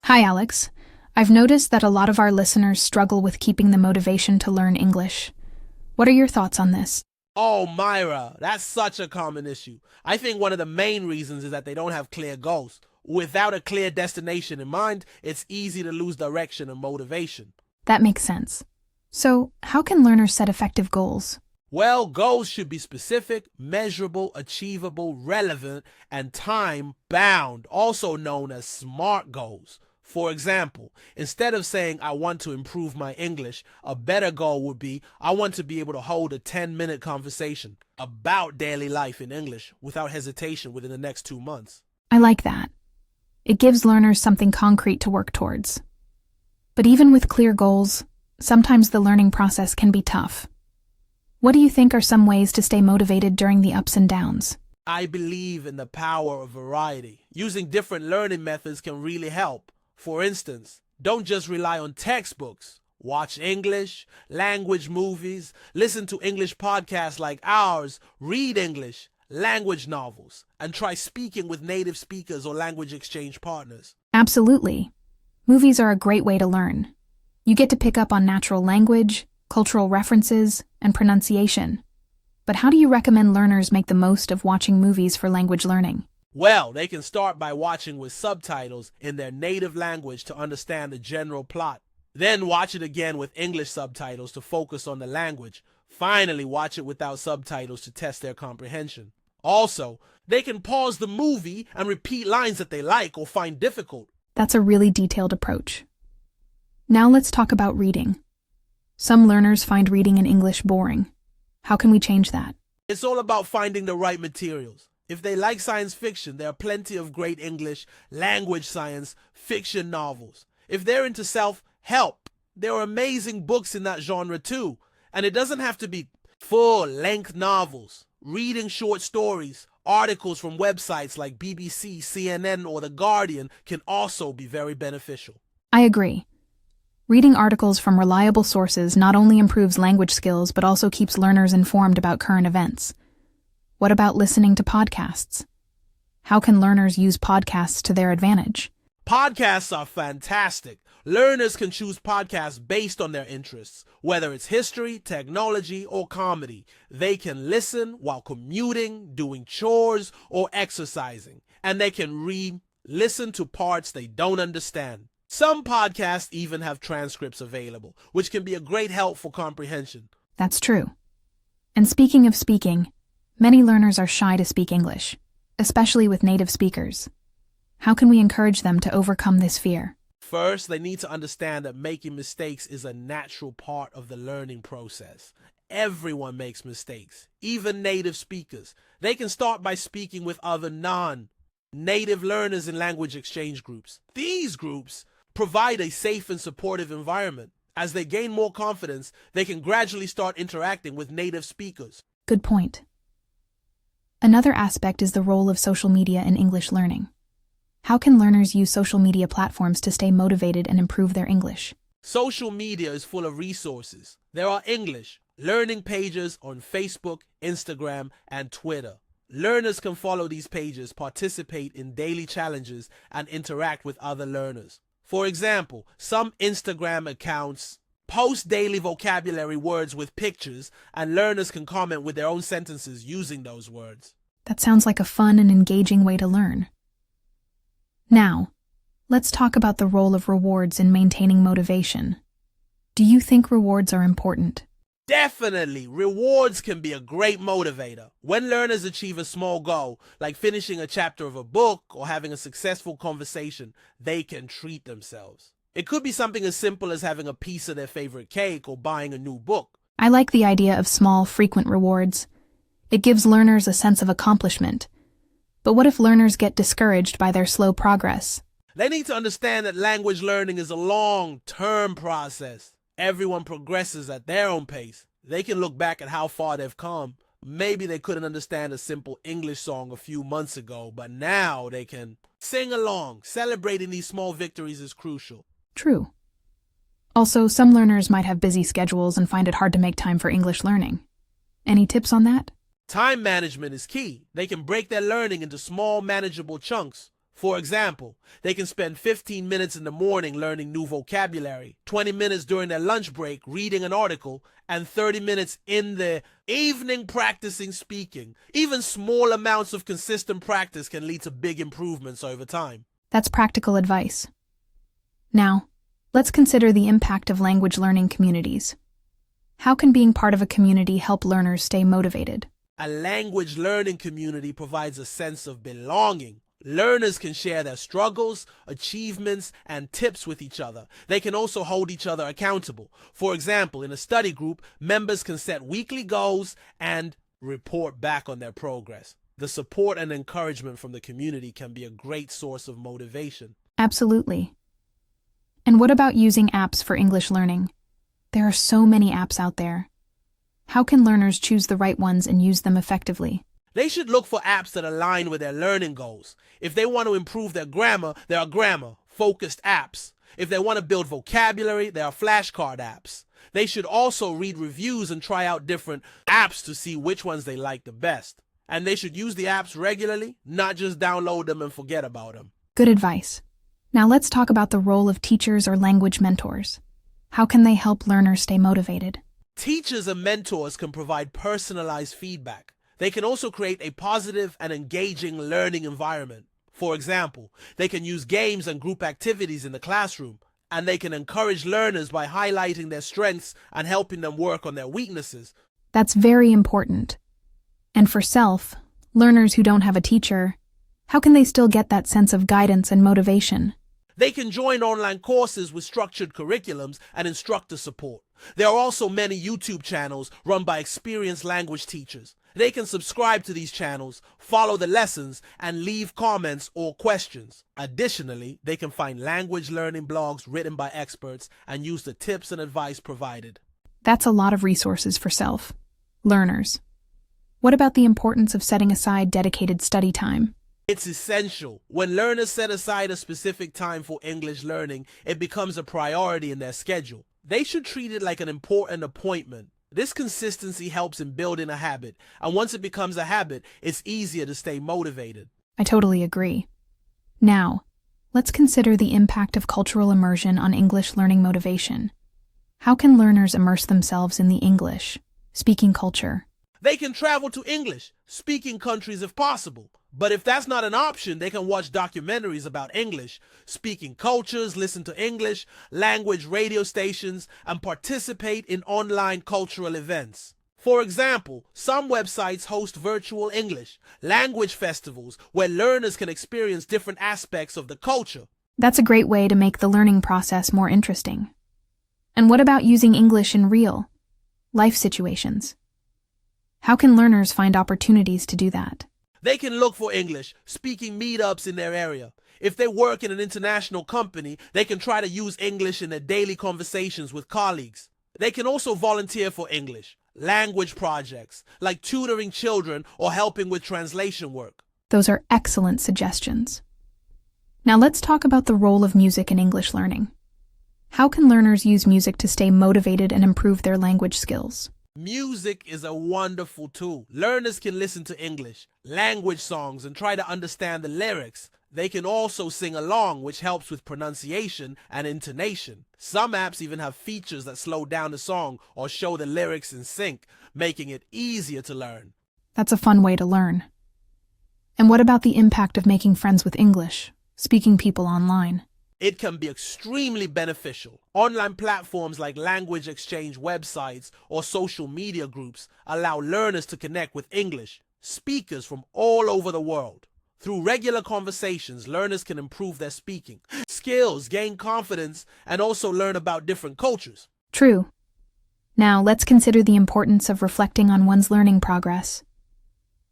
Hi, Alex. I've noticed that a lot of our listeners struggle with keeping the motivation to learn English. What are your thoughts on this? Oh, Myra, that's such a common issue. I think one of the main reasons is that they don't have clear goals. Without a clear destination in mind, it's easy to lose direction and motivation. That makes sense. So, how can learners set effective goals? Well, goals should be specific, measurable, achievable, relevant, and time-bound, also known as SMART goals. For example, instead of saying, I want to improve my English, a better goal would be, I want to be able to hold a 10-minute conversation about daily life in English without hesitation within the next 2 months. I like that. It gives learners something concrete to work towards. But even with clear goals, sometimes the learning process can be tough. What do you think are some ways to stay motivated during the ups and downs? I believe in the power of variety. Using different learning methods can really help. For instance, don't just rely on textbooks. Watch English, language movies, listen to English podcasts like ours, read English, language novels, and try speaking with native speakers or language exchange partners. Absolutely. Movies are a great way to learn. You get to pick up on natural language, cultural references, and pronunciation. But how do you recommend learners make the most of watching movies for language learning? Well, they can start by watching with subtitles in their native language to understand the general plot. Then watch it again with English subtitles to focus on the language. Finally, watch it without subtitles to test their comprehension. Also, they can pause the movie and repeat lines that they like or find difficult. That's a really detailed approach. Now let's talk about reading. Some learners find reading in English boring. How can we change that? It's all about finding the right materials. If they like science fiction, there are plenty of great English, language science, fiction novels. If they're into self-help, there are amazing books in that genre too. And it doesn't have to be full-length novels. Reading short stories, articles from websites like BBC, CNN, or The Guardian can also be very beneficial. I agree. Reading articles from reliable sources not only improves language skills but also keeps learners informed about current events. What about listening to podcasts? How can learners use podcasts to their advantage? Podcasts are fantastic. Learners can choose podcasts based on their interests, whether it's history, technology, or comedy. They can listen while commuting, doing chores, or exercising, and they can listen to parts they don't understand. Some podcasts even have transcripts available, which can be a great help for comprehension. That's true. And speaking of speaking, many learners are shy to speak English, especially with native speakers. How can we encourage them to overcome this fear? First, they need to understand that making mistakes is a natural part of the learning process. Everyone makes mistakes, even native speakers. They can start by speaking with other non-native learners in language exchange groups. These groups provide a safe and supportive environment. As they gain more confidence, they can gradually start interacting with native speakers. Good point. Another aspect is the role of social media in English learning. How can learners use social media platforms to stay motivated and improve their English? Social media is full of resources. There are English learning pages on Facebook, Instagram, and Twitter. Learners can follow these pages, participate in daily challenges, and interact with other learners. For example, some Instagram accounts post daily vocabulary words with pictures, and learners can comment with their own sentences using those words. That sounds like a fun and engaging way to learn. Now, let's talk about the role of rewards in maintaining motivation. Do you think rewards are important? Definitely, rewards can be a great motivator. When learners achieve a small goal, like finishing a chapter of a book or having a successful conversation, they can treat themselves. It could be something as simple as having a piece of their favorite cake or buying a new book. I like the idea of small, frequent rewards. It gives learners a sense of accomplishment. But what if learners get discouraged by their slow progress? They need to understand that language learning is a long-term process. Everyone progresses at their own pace. They can look back at how far they've come. Maybe they couldn't understand a simple English song a few months ago, but now they can sing along. Celebrating these small victories is crucial. True. Also, some learners might have busy schedules and find it hard to make time for English learning. Any tips on that? Time management is key. They can break their learning into small, manageable chunks. For example, they can spend 15 minutes in the morning learning new vocabulary, 20 minutes during their lunch break reading an article, and 30 minutes in the evening practicing speaking. Even small amounts of consistent practice can lead to big improvements over time. That's practical advice. Now, let's consider the impact of language learning communities. How can being part of a community help learners stay motivated? A language learning community provides a sense of belonging. Learners can share their struggles, achievements, and tips with each other. They can also hold each other accountable. For example, in a study group, members can set weekly goals and report back on their progress. The support and encouragement from the community can be a great source of motivation. Absolutely. And what about using apps for English learning? There are so many apps out there. How can learners choose the right ones and use them effectively? They should look for apps that align with their learning goals. If they want to improve their grammar, there are grammar-focused apps. If they want to build vocabulary, there are flashcard apps. They should also read reviews and try out different apps to see which ones they like the best. And they should use the apps regularly, not just download them and forget about them. Good advice. Now let's talk about the role of teachers or language mentors. How can they help learners stay motivated? Teachers and mentors can provide personalized feedback. They can also create a positive and engaging learning environment. For example, they can use games and group activities in the classroom, and they can encourage learners by highlighting their strengths and helping them work on their weaknesses. That's very important. And for self, learners who don't have a teacher, how can they still get that sense of guidance and motivation? They can join online courses with structured curriculums and instructor support. There are also many YouTube channels run by experienced language teachers. They can subscribe to these channels, follow the lessons, and leave comments or questions. Additionally, they can find language learning blogs written by experts and use the tips and advice provided. That's a lot of resources for self. Learners. What about the importance of setting aside dedicated study time? It's essential. When learners set aside a specific time for English learning, it becomes a priority in their schedule. They should treat it like an important appointment. This consistency helps in building a habit, and once it becomes a habit, it's easier to stay motivated. I totally agree. Now, let's consider the impact of cultural immersion on English learning motivation. How can learners immerse themselves in the English-speaking culture? They can travel to English-speaking countries if possible. But if that's not an option, they can watch documentaries about English-speaking cultures, listen to English language radio stations, and participate in online cultural events. For example, some websites host virtual English language festivals where learners can experience different aspects of the culture. That's a great way to make the learning process more interesting. And what about using English in real life situations? How can learners find opportunities to do that? They can look for English-speaking meetups in their area. If they work in an international company, they can try to use English in their daily conversations with colleagues. They can also volunteer for English language projects, like tutoring children or helping with translation work. Those are excellent suggestions. Now let's talk about the role of music in English learning. How can learners use music to stay motivated and improve their language skills? Music is a wonderful tool. Learners can listen to English language songs and try to understand the lyrics. They can also sing along, which helps with pronunciation and intonation. Some apps even have features that slow down the song or show the lyrics in sync, making it easier to learn. That's a fun way to learn. And what about the impact of making friends with English-speaking people online? It can be extremely beneficial. Online platforms like language exchange websites or social media groups allow learners to connect with English speakers from all over the world. Through regular conversations, learners can improve their speaking skills, gain confidence, and also learn about different cultures. True. Now, let's consider the importance of reflecting on one's learning progress.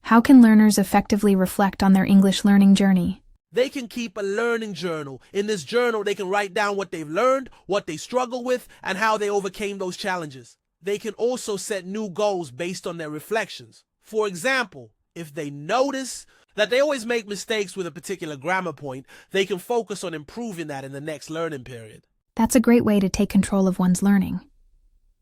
How can learners effectively reflect on their English learning journey? They can keep a learning journal. In this journal, they can write down what they've learned, what they struggle with, and how they overcame those challenges. They can also set new goals based on their reflections. For example, if they notice that they always make mistakes with a particular grammar point, they can focus on improving that in the next learning period. That's a great way to take control of one's learning.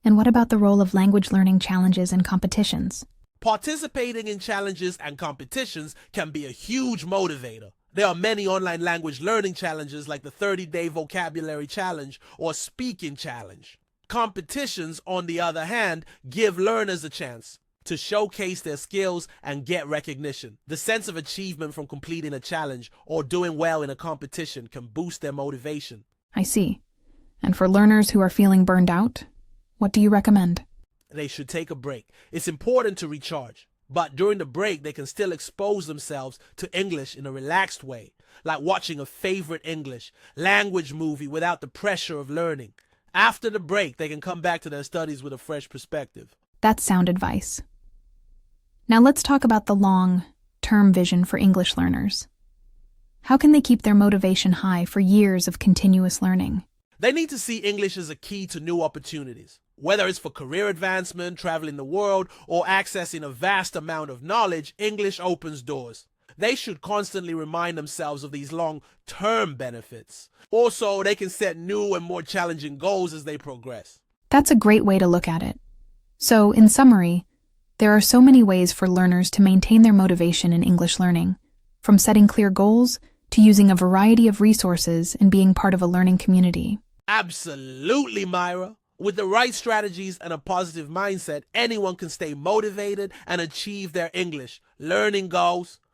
And what about the role of language learning challenges and competitions? Participating in challenges and competitions can be a huge motivator. There are many online language learning challenges like the 30-day vocabulary challenge or speaking challenge. Competitions, on the other hand, give learners a chance to showcase their skills and get recognition. The sense of achievement from completing a challenge or doing well in a competition can boost their motivation. I see. And for learners who are feeling burned out, what do you recommend? They should take a break. It's important to recharge, but during the break, they can still expose themselves to English in a relaxed way, like watching a favorite English language movie without the pressure of learning. After the break, they can come back to their studies with a fresh perspective. That's sound advice. Now let's talk about the long-term vision for English learners. How can they keep their motivation high for years of continuous learning? They need to see English as a key to new opportunities. Whether it's for career advancement, traveling the world, or accessing a vast amount of knowledge, English opens doors. They should constantly remind themselves of these long-term benefits. Also, they can set new and more challenging goals as they progress. That's a great way to look at it. So, in summary, there are so many ways for learners to maintain their motivation in English learning, from setting clear goals to using a variety of resources and being part of a learning community. Absolutely, Myra. With the right strategies and a positive mindset, anyone can stay motivated and achieve their English learning goals.